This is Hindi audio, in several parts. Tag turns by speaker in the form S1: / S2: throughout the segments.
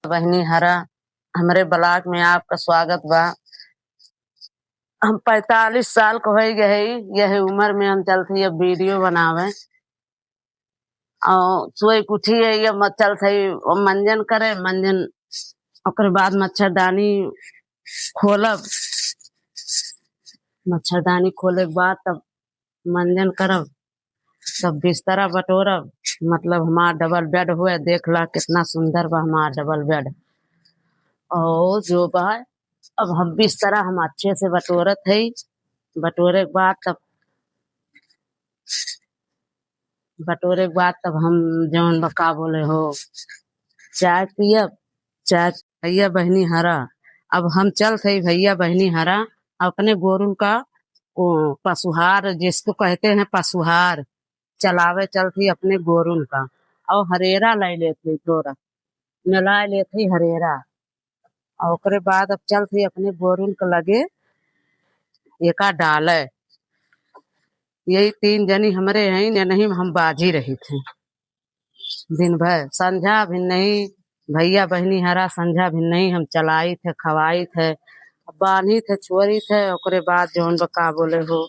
S1: बहनी हरा हमरे ब्लॉक में आपका स्वागत बा। हम 45 साल को हो गए। यह उम्र में हम चलते अब वीडियो बनावे और सोई उठी है ये मत चलते मंजन करे मंजन ओकर बाद मच्छरदानी खोलब। मच्छरदानी खोले के बाद तब मंजन करब, तब बिस्तरा बटोरब। मतलब हमारा डबल बेड हुए, देख ला कितना सुंदर बा हमारा डबल बेड। और जो बा अब हम बिस्तरा हम अच्छे से बटोरत है। बटोरे के बाद तब हम जौन बका बोले हो चाय पियब। चाय भैया बहनी हरा अब हम चल थे भैया बहनी हरा अपने गोरू का पशुहार जिसको कहते हैं पशुहार चलावे चलती अपने गोरुन का। और हरेरा ले लेते तोरा मिला लेते हरेरा। और ओकरे बाद अब चलते अपने गोरुन के लगे एका डाले। यही 3 जनी हमरे हैं या नहीं हम बाजी रही थे दिन भर। संझा भी नहीं भैया बहनी हरा संझा भी नहीं हम चलाई थे खवाई थे बांधी थे छोड़ी थे। ओकरे बाद जौन बका बोले हो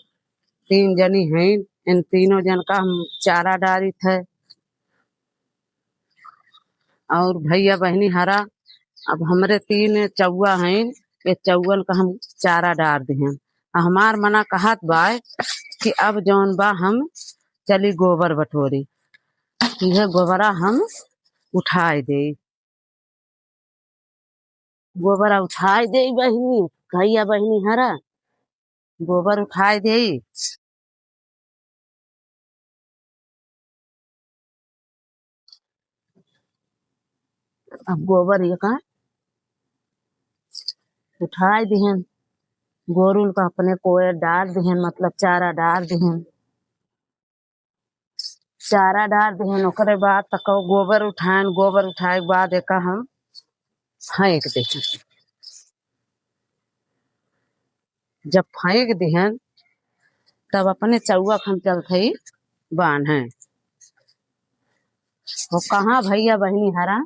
S1: 3 जनी हैं, इन तीनों जन का हम चारा डाली थे। और भैया बहनी हरा अब हमरे 3 चौवा हैं, ये चौवन का हम चारा डाल दिए। हमार मना कहत बा कि अब जौन बा हम चली गोबर बटोरी। यह गोबरा हम उठाए दे, गोबरा उठाए दे बहनी भैया बहनी हरा गोबर उठाए दे। अब गोबर ये का उठाए दिहन गोरुन का अपने कोए डाल दिहन, मतलब चारा डाल दिहन। चारा डाल दिहन ओकरे बाद तक गोबर उठाएन। गोबर उठाए के बाद एक हम फेंक दिहन। जब फेंक दिहन तब अपने चौवा हम चलते बांधे। वो कहाँ भैया बहनी हरा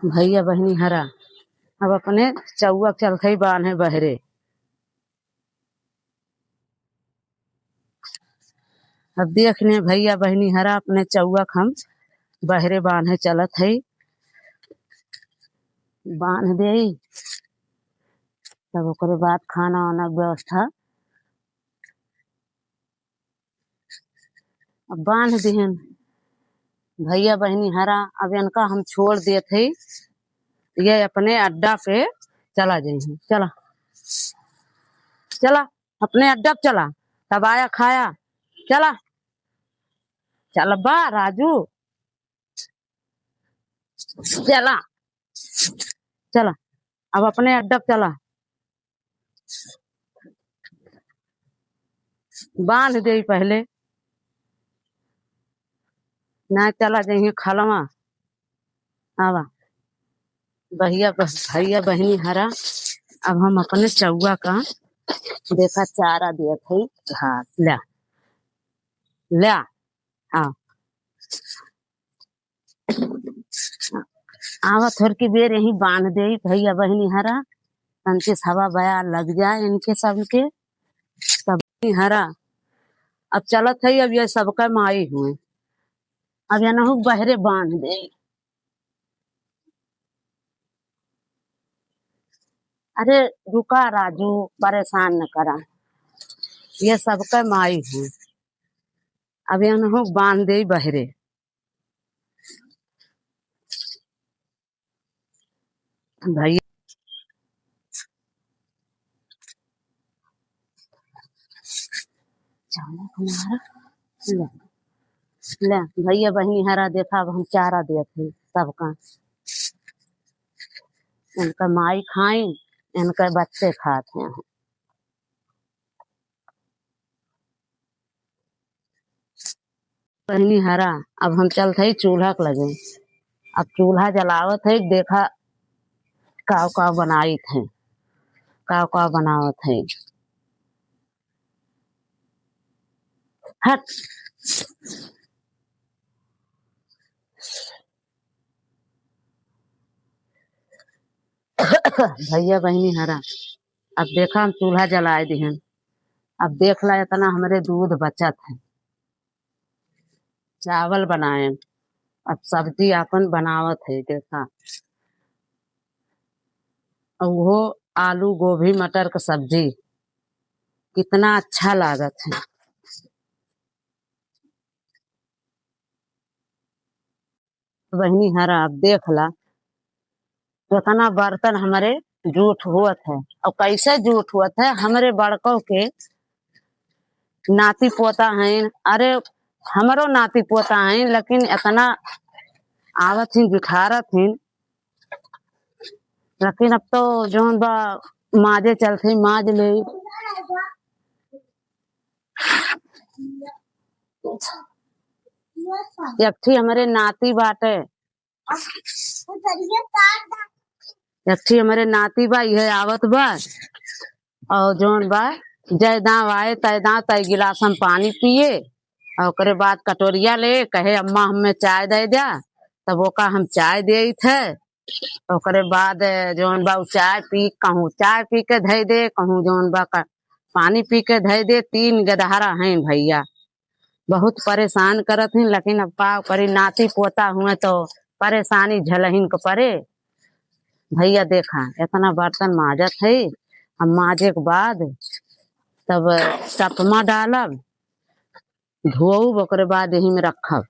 S1: भैया बहनी हरा अब अपने चौवा चलते बांधे बहरे। अब देखने भैया बहनी हरा अपने चौवा हम बहरे बांधे चलत है। बांध दे तब ओकरे बाद खाना वाना व्यवस्था अब बांध दिहन भैया बहनी हरा। अब इनका हम छोड़ दिए थे ये अपने अड्डा पे चला जाइए। चला चला अपने अड्डा पे चला तब आया खाया। चला चल बा राजू चला चला अब अपने अड्डा पे चला बांध दे पहले ना चला जाइए खलवा। आवा भैया बहनी हरा अब हम अपने चौवा का देखा चारा दिया थे घास ला ला। हाँ आवा थोड़ की बेर यही बांध दे भैया बहनी हरा तनके हवा बया लग जाए इनके सबके तब हरा। अब चलत है अब ये सबका माई हुए अब या नहु बहरे बांध दे। अरे रुका राजू परेशान न करा ये सबका माई हुए अब या नहु बांध दे बहरे। भैया ले भैया बहनी हरा देखा अब हम चारा देते सबका। इनका माई खाए इनका बच्चे खाते हैं। बहनी हरा अब हम चलते चूल्हा के लगे। अब चूल्हा जलावत है देखा काव काव बनाई थे, काव काव बनावत है। हट भैया बहनी हरा, अब देखा हम चूल्हा जलाए दिहन। अब देख ला इतना हमारे दूध बचत है। चावल बनाए, अब सब्जी अपन बनावत है। देखा और वो आलू गोभी मटर का सब्जी कितना अच्छा लागत है। बहनी हरा, अब देख ला इतना बर्तन हमारे जूठ हुआ है। और कैसे जूठ हुआ है, हमारे बड़कों के नाती पोता है। अरे हमारो नाती पोता है, लेकिन इतना आवत ही बिठारत ही। लेकिन अब तो जो बा माजे चलते माज ले। एक थी हमारे नाती बाटे, एक थी हमारे नाती बा, यह आवत बा। और जोन बा जय दाव आए तय दाव तय गिलास हम पानी पिए। और ओकरे बाद कटोरिया ले कहे अम्मा हमें चाय दे दिया, तब वो का हम चाय दे थे। ओकरे बाद जोन बा चाय पी, कहूँ चाय पी के धै दे, कहूँ जोन बा पानी पी के धै दे। 3 गदहारा हैं भैया, बहुत परेशान करत हैं। लेकिन अब पाव करी, नाती पोता हुए तो परेशानी झलहिन को परे। भैया देखा इतना बर्तन माजत है। अब माजे के बाद तब टपमा डालब, धोब, ओकरे बाद यही में रखब।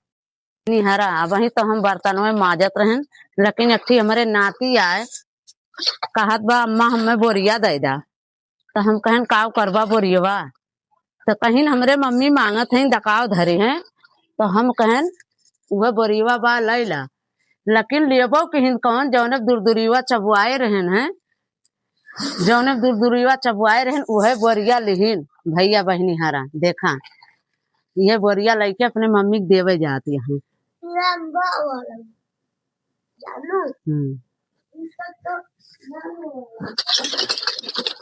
S1: नहीं हरा, वही तो हम बर्तन में माजत रहन। लेकिन एक हमारे नाती आए, कहत बा अम्मा हमें बोरिया दे दा। तो हम कहन काव करबा बोरियवा। तो कहीं हमरे मम्मी मांगत हैं, दकाव धरे हैं। तो हम कहन वह बोरियवा बा लै ला। लेकिन लेबो कहीं कौन, जौने दुरदुरीवा चबुआए रहन है, जौने दुरदुरीवा चबुआए रहन वह बोरिया लिहिन। भैया बहनी हरा देखा, यह बोरिया लेके अपने मम्मी के देवे जाती है।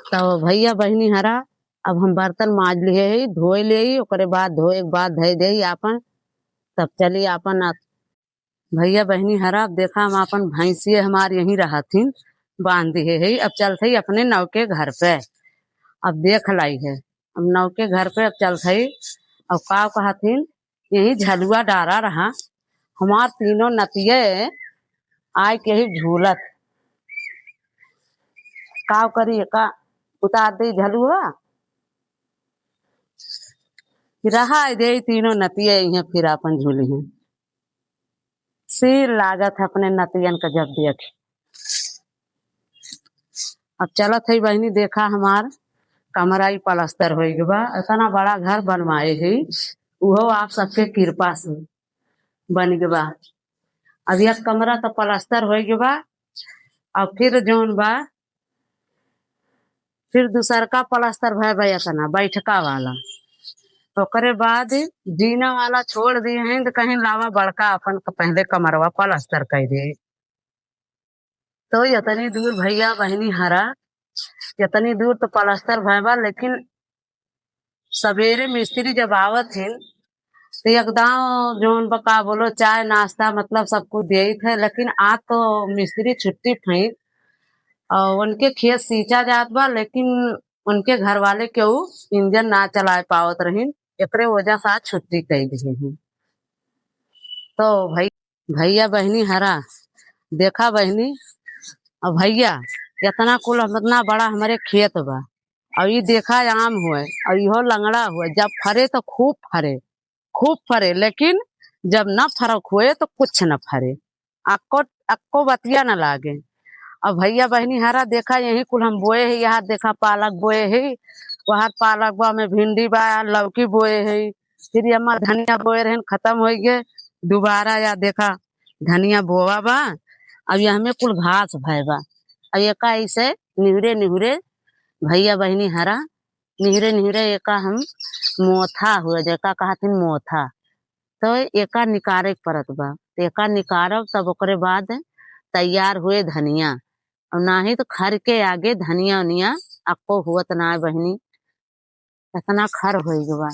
S1: तो भैया बहनी हरा, अब हम बर्तन माज लिए ही, धोए ले ही, ओकरे बाद धोए के बाद धै दे आपन। तब चली आपन भैया बहनी हरा, अब देखा हम अपन भैंसिए हमारे यहीं रहथिन, बांध दिए है। अब चलते ही अपने नौ के घर पे। अब देख लाई है, अब नौ के घर पे अब चलते ही। अब का कहथिन, यही झलुआ डारा रहा। हमार तीनों नतिये आय के ही झूलत, काव करी का उतार दे झलुआ, रहा दे तीनों नतिये यहाँ फिर अपन झूली हैं। सिर लागत अपने नतियन का जब देख। अब चलत है बहनी, देखा हमार कमराई पलस्तर हो गया। इतना बड़ा घर बनवाए है, वो आप सबके कृपा से बन गया। अब यह कमरा तो पलस्तर हो गया। अब फिर जोन बा फिर दूसर का पलस्तर भय इतना बैठका वाला। ओकरे बाद जीना वाला छोड़ दिए हैं, तो कहीं लावा बड़का अपन पहले कमरवा पलस्तर कर दे। तो इतनी दूर भैया बहनी हरा, इतनी दूर तो पलस्तर भयबा। लेकिन सवेरे मिस्त्री जब आवत थे तो एकदम जोन बका बोलो चाय नाश्ता मतलब सब कुछ दे थे। लेकिन आज तो मिस्त्री छुट्टी थी और उनके खेत सींचा जात बा, लेकिन उनके घर वाले क्यों इंजन ना चला पावत रही, एकरे वजह से आज छुट्टी कर दी है। तो भैया बहनी हरा देखा बहनी, और भैया इतना कुल इतना बड़ा हमारे खेत बा। और ये देखा आम हुए और यो लंगड़ा हुए, जब फरे तो खूब फरे, खूब फरे। लेकिन जब न फरक हुए तो कुछ न फरे, अक्को अक्को बतिया न लागे। अब भैया बहनी हरा देखा यही कुल हम बोए है। यहाँ देखा पालक बोए है, वहां पालक बा में भिंडी बा, लौकी बोए है। फिर अम्मा धनिया बोए रहे, खत्म हो गए। दोबारा या देखा धनिया बोवा बा। अब यह हमें कुल घास भय बा। और एक ऐसे निहरे निहरे भैया बहनी हरा, निहरे निहरे एका हम मोथा हुआ, जेका कहते मोथा। तो एका निकारे परत बा, एका निकारब। तब ओकरे बाद तैयार हुए धनिया। और ना ही तो खर के आगे धनिया उनिया आपको हुआ तो ना है बहनी इतना खर हो गवा